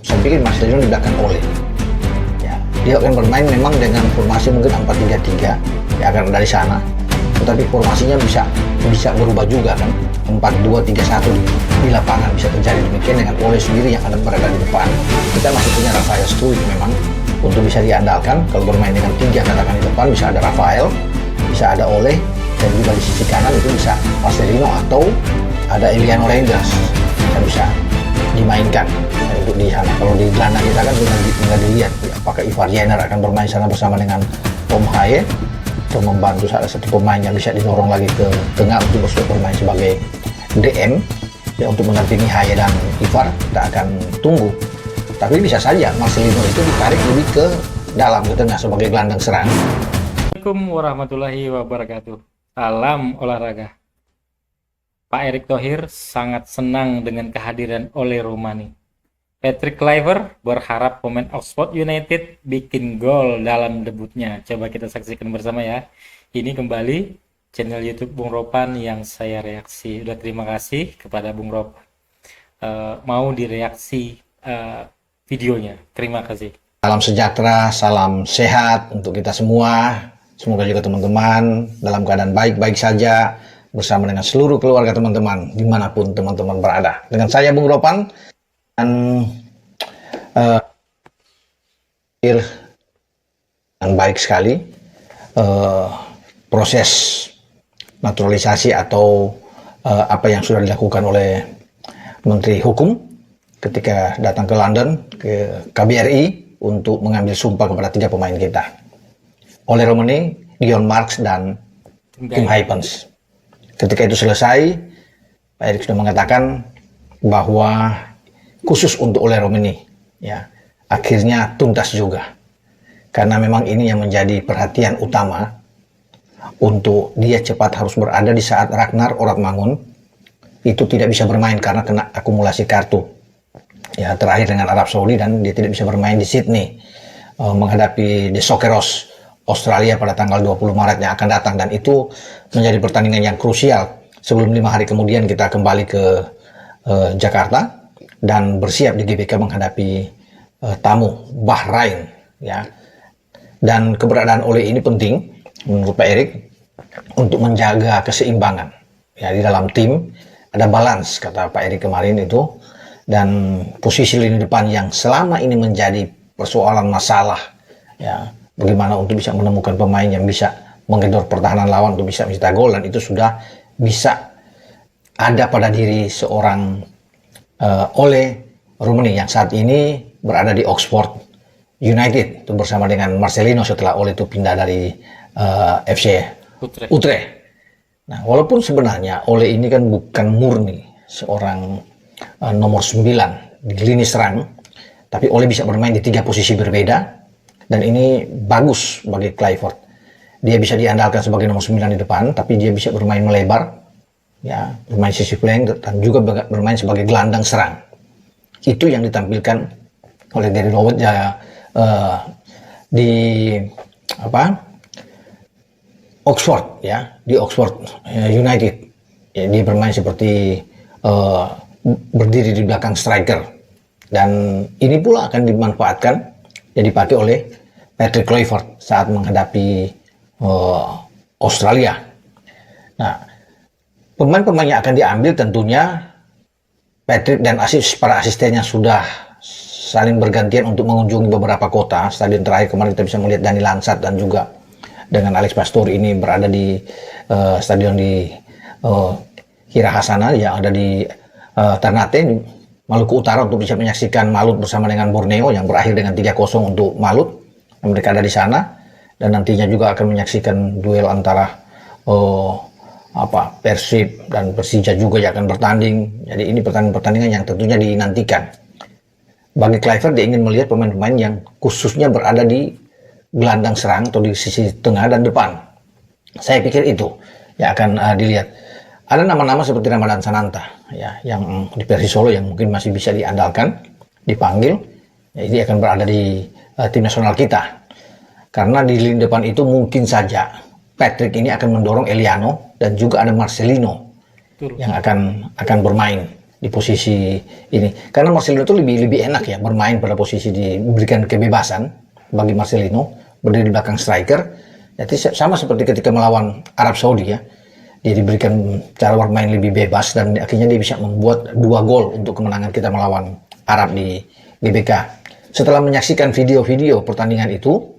Saya pikir Marcelino di belakang Ole. Ya, dia akan bermain memang dengan formasi mungkin 4-3-3, ya akan dari sana. Tetapi formasinya bisa berubah juga kan. 4-2-3-1 di lapangan bisa terjadi demikian dengan Ole sendiri yang akan berada di depan. Kita masih punya Rafael Struijk memang untuk bisa diandalkan. Kalau bermain dengan 3 katakan di depan bisa ada Rafael, bisa ada Ole, dan juga di sisi kanan itu bisa Marcelino atau ada Emiliano Reinders yang bisa dimainkan untuk di sana. Kalau di gelandang kita kan tinggal dilihat apakah Ivar Jenner akan bermain sana bersama dengan Tom Haye atau membantu salah satu pemain yang bisa didorong lagi ke tengah untuk bermain sebagai DM ya, untuk mendampingi Haye dan Ivar. Kita akan tunggu, tapi bisa saja Marcelino itu ditarik lebih ke dalam ke tengah sebagai gelandang serang. Assalamualaikum warahmatullahi wabarakatuh. Salam olahraga. Pak Erick Thohir sangat senang dengan kehadiran Ole Roumanie. Patrick Kluivert berharap pemain Oxford United bikin gol dalam debutnya. Coba kita saksikan bersama ya. Ini kembali channel YouTube Bung Ropan yang saya reaksi. Udah terima kasih kepada Bung Ropan mau direaksi videonya. Terima kasih. Salam sejahtera, salam sehat untuk kita semua. Semoga juga teman-teman dalam keadaan baik-baik saja bersama dengan seluruh keluarga teman-teman dimanapun teman-teman berada. Dengan saya Bung Ropan dan baik sekali proses naturalisasi atau apa yang sudah dilakukan oleh Menteri Hukum ketika datang ke London ke KBRI untuk mengambil sumpah kepada 3 pemain kita, Ole Roumanie, Gion Marks dan Tim Huypens. Ketika itu selesai, Pak Erick sudah mengatakan bahwa khusus untuk Ole Roumanie, ya akhirnya tuntas juga, karena memang ini yang menjadi perhatian utama untuk dia cepat harus berada di saat Ragnar Oratmangun itu tidak bisa bermain karena kena akumulasi kartu. Ya terakhir dengan Arab Saudi dan dia tidak bisa bermain di Sydney menghadapi The Socceroos Australia pada tanggal 20 Maret yang akan datang, dan itu menjadi pertandingan yang krusial sebelum 5 hari kemudian kita kembali ke Jakarta dan bersiap di GBK menghadapi tamu Bahrain ya. Dan keberadaan Ole ini penting menurut Pak Erick untuk menjaga keseimbangan ya di dalam tim, ada balance kata Pak Erick kemarin itu, dan posisi lini depan yang selama ini menjadi persoalan masalah ya, bagaimana untuk bisa menemukan pemain yang bisa menggedor pertahanan lawan untuk bisa mencetak gol, dan itu sudah bisa ada pada diri seorang Ole Roumanie yang saat ini berada di Oxford United itu bersama dengan Marcelino setelah Ole itu pindah dari FC Utrecht. Nah, walaupun sebenarnya Ole ini kan bukan murni seorang nomor 9 di lini serang, tapi Ole bisa bermain di 3 posisi berbeda. Dan ini bagus bagi Kluivert. Dia bisa diandalkan sebagai nomor 9 di depan, tapi dia bisa bermain melebar, ya, bermain sisi flank dan juga bermain sebagai gelandang serang. Itu yang ditampilkan oleh Gary Rowett ya di Oxford ya, di Oxford United. Ya, dia bermain seperti berdiri di belakang striker, dan ini pula akan dimanfaatkan yang dipakai oleh Patrick Kluivert saat menghadapi Australia. Nah, pemain-pemain yang akan diambil tentunya Patrick dan para asistennya sudah saling bergantian untuk mengunjungi beberapa kota. Stadion terakhir kemarin kita bisa melihat Dani Lansat dan juga dengan Alex Pastori ini berada di stadion di Hirahasana yang ada di Ternate, Maluku Utara, untuk bisa menyaksikan Malut bersama dengan Borneo yang berakhir dengan 3-0 untuk Malut. Mereka ada di sana, dan nantinya juga akan menyaksikan duel antara Persib dan Persija juga yang akan bertanding. Jadi ini pertandingan yang tentunya dinantikan. Bagi Kluivert, dia ingin melihat pemain-pemain yang khususnya berada di gelandang serang atau di sisi tengah dan depan. Saya pikir itu yang akan dilihat. Ada nama-nama seperti Ramadhan Sananta ya, yang di Persis Solo yang mungkin masih bisa diandalkan, dipanggil. Ya, ini akan berada di tim nasional kita. Karena di lini depan itu mungkin saja Patrick ini akan mendorong Eliano dan juga ada Marcelino yang akan bermain di posisi ini. Karena Marcelino itu lebih enak ya bermain pada posisi diberikan kebebasan bagi Marcelino berdiri di belakang striker. Jadi sama seperti ketika melawan Arab Saudi ya. Dia diberikan cara bermain lebih bebas dan akhirnya dia bisa membuat 2 gol untuk kemenangan kita melawan Arab di GBK. Setelah menyaksikan video-video pertandingan itu,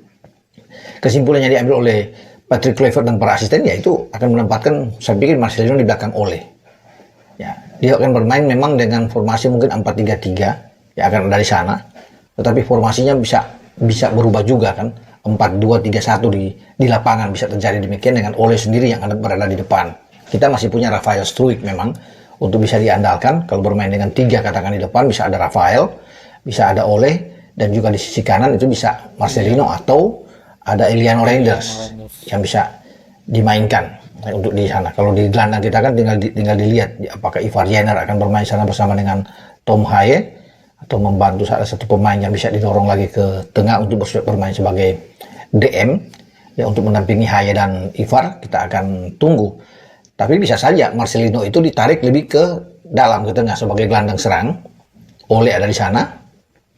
kesimpulannya diambil oleh Patrick Kluivert dan para asisten yaitu akan menempatkan, saya pikir, Marcelino di belakang Ole. Ya, dia akan bermain memang dengan formasi mungkin 4-3-3 ya akan dari sana, tetapi formasinya bisa berubah juga kan. 4-2-3-1 di lapangan bisa terjadi demikian dengan Ole sendiri yang berada di depan. Kita masih punya Rafael Struijk memang untuk bisa diandalkan. Kalau bermain dengan 3 katakan di depan bisa ada Rafael, bisa ada Ole, dan juga di sisi kanan itu bisa Marcelino atau ada Emiliano Reinders yang bisa dimainkan untuk di sana. Kalau di gelandang kita kan tinggal dilihat apakah Ivar Jenner akan bermain sana bersama dengan Tom Haye atau membantu salah satu pemain yang bisa didorong lagi ke tengah untuk bermain sebagai DM ya untuk mendampingi Haye dan Ivar. Kita akan tunggu. Tapi bisa saja Marcelino itu ditarik lebih ke dalam ke tengah sebagai gelandang serang. Ole ada di sana.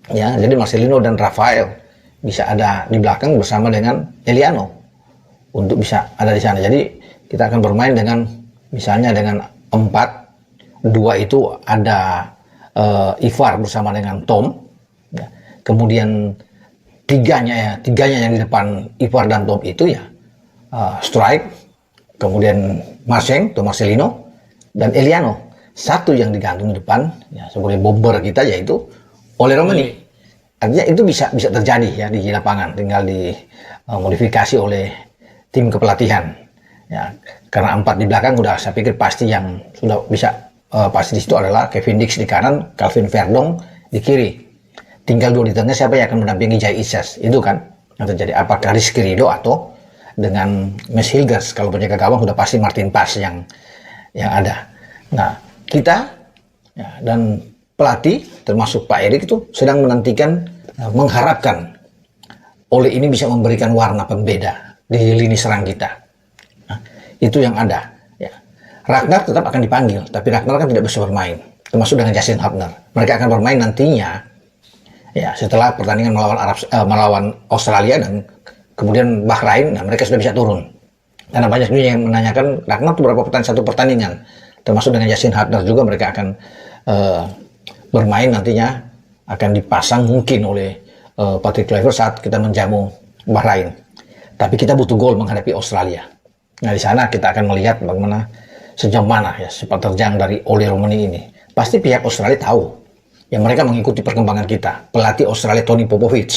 Ya, jadi Marcelino dan Rafael bisa ada di belakang bersama dengan Emiliano untuk bisa ada di sana. Jadi kita akan bermain dengan misalnya dengan 4-2 itu ada Ivar bersama dengan Tom, ya. Kemudian tiganya yang di depan Ivar dan Tom itu ya Struijk, kemudian Marcelino dan Emiliano. Satu yang digantung di depan ya sebagai bomber kita yaitu Ole Romani. Artinya itu bisa terjadi ya di lapangan, tinggal dimodifikasi oleh tim kepelatihan. Ya, karena 4 di belakang udah saya pikir pasti yang sudah bisa. Pasti di situ adalah Kevin Dix di kanan, Calvin Verdong di kiri. Tinggal 2 di tengah, siapa yang akan mendampingi Jai Isas? Itu kan yang terjadi. Apakah Rizky Ridho atau dengan Mes Hilgers? Kalau penjaga gawang sudah pasti Martin Pas yang ada. Nah, kita ya, dan pelatih termasuk Pak Erik itu sedang menantikan, mengharapkan Ole ini bisa memberikan warna pembeda di lini serang kita. Nah, itu yang ada. Ragnar tetap akan dipanggil, tapi Ragnar kan tidak bisa bermain, termasuk dengan Justin Hubner. Mereka akan bermain nantinya, ya setelah pertandingan melawan Australia dan kemudian Bahrain. Nah, mereka sudah bisa turun. Karena banyak juga yang menanyakan Ragnar itu berapa satu pertandingan, termasuk dengan Justin Hubner juga mereka akan bermain nantinya, akan dipasang mungkin oleh Patrick Kluivert saat kita menjamu Bahrain. Tapi kita butuh gol menghadapi Australia. Nah, di sana kita akan melihat bagaimana sejauh mana ya sepak terjang dari Ole Romani ini. Pasti pihak Australia tahu ya, mereka mengikuti perkembangan kita. Pelatih Australia Tony Popovic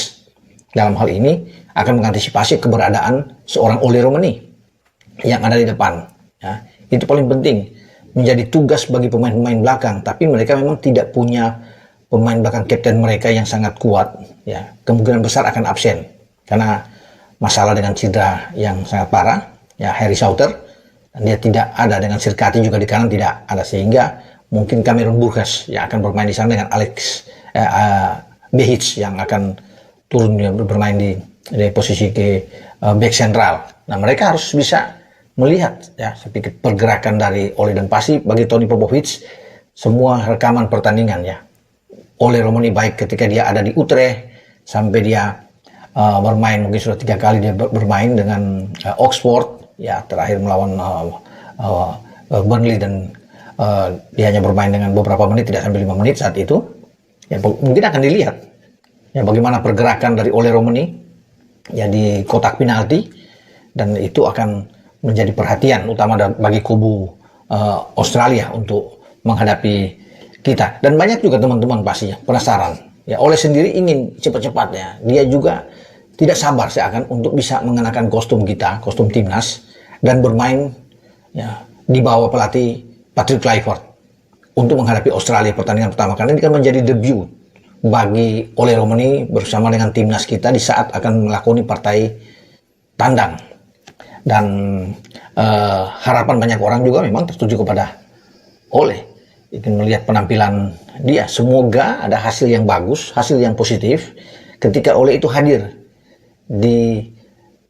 dalam hal ini akan mengantisipasi keberadaan seorang Ole Romani yang ada di depan ya. Itu paling penting, menjadi tugas bagi pemain-pemain belakang. Tapi mereka memang tidak punya pemain belakang kapten mereka yang sangat kuat ya. Kemungkinan besar akan absen karena masalah dengan cedera yang sangat parah ya, Harry Sauter. Dan dia tidak ada, dengan Sirkati juga di kanan tidak ada, sehingga mungkin Cameron Burgess yang akan bermain di sana dengan Alex Behic yang akan turun bermain di posisi back sentral. Nah, mereka harus bisa melihat ya sedikit pergerakan dari Ole, dan pasti bagi Tony Popovic semua rekaman pertandingan ya Ole Romani, baik ketika dia ada di Utrecht sampai dia bermain, mungkin sudah 3 kali dia bermain dengan Oxford. Ya, terakhir melawan Burnley dan dia hanya bermain dengan beberapa menit, tidak sampai 5 menit saat itu. Ya, mungkin akan dilihat ya bagaimana pergerakan dari Ole Romani ya di kotak penalti, dan itu akan menjadi perhatian utama bagi kubu Australia untuk menghadapi kita. Dan banyak juga teman-teman pastinya penasaran. Ya, Ole sendiri ingin cepat-cepatnya. Dia juga tidak sabar seakan untuk bisa mengenakan kostum kita, kostum timnas, dan bermain ya di bawah pelatih Patrick Kluivert untuk menghadapi Australia pertandingan pertama. Karena ini kan menjadi debut bagi Ole Romani bersama dengan timnas kita di saat akan melakoni partai tandang. Dan harapan banyak orang juga memang tertuju kepada Ole, ingin melihat penampilan dia. Semoga ada hasil yang bagus, hasil yang positif ketika Ole itu hadir di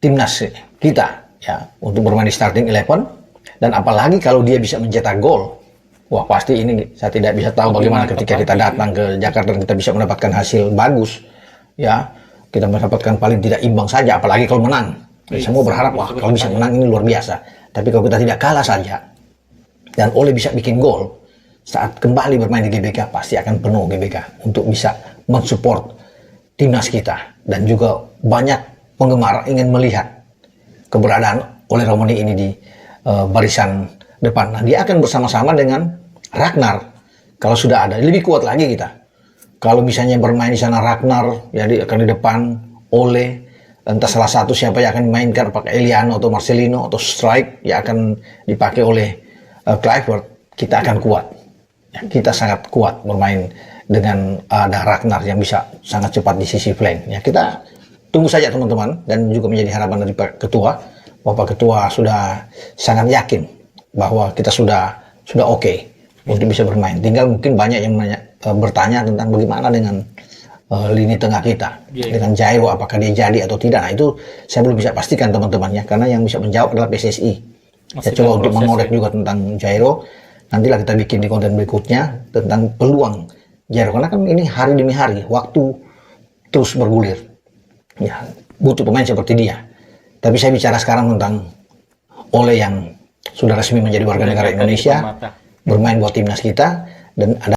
timnas kita ya untuk bermain di starting 11, dan apalagi kalau dia bisa mencetak gol wah pasti ini saya tidak bisa tahu bagaimana ketika kita datang ke Jakarta dan kita bisa mendapatkan hasil bagus, ya kita mendapatkan paling tidak imbang saja, apalagi kalau menang. Semua berharap wah kalau bisa menang ini luar biasa. Tapi kalau kita tidak kalah saja dan Ole bisa bikin gol saat kembali bermain di GBK, pasti akan penuh GBK untuk bisa mensupport timnas kita, dan juga banyak penggemar ingin melihat keberadaan Ole Romani ini di barisan depan. Nah, dia akan bersama-sama dengan Ragnar. Kalau sudah ada, lebih kuat lagi kita. Kalau misalnya bermain di sana Ragnar, ya akan di depan Ole, entah salah satu siapa yang akan dimainkan, apakah Eliano atau Marcelino atau Strike yang akan dipakai oleh Kluivert, kita akan kuat. Ya, kita sangat kuat bermain dengan ada Ragnar yang bisa sangat cepat di sisi flank. Ya, kita tunggu saja teman-teman, dan juga menjadi harapan dari Pak Ketua. Bapak Ketua sudah sangat yakin bahwa kita sudah oke untuk bisa bermain. Tinggal mungkin banyak yang bertanya tentang bagaimana dengan lini tengah kita, dengan Jairo, apakah dia jadi atau tidak. Nah, itu saya belum bisa pastikan teman-teman ya, karena yang bisa menjawab adalah PSSI. Saya coba untuk mengorek juga tentang Jairo. Nantilah kita bikin di konten berikutnya tentang peluang Jairo, karena kan ini hari demi hari waktu terus bergulir. Ya, butuh pemain seperti dia. Tapi saya bicara sekarang tentang Ole yang sudah resmi menjadi warga negara Indonesia, bermain buat timnas kita, dan ada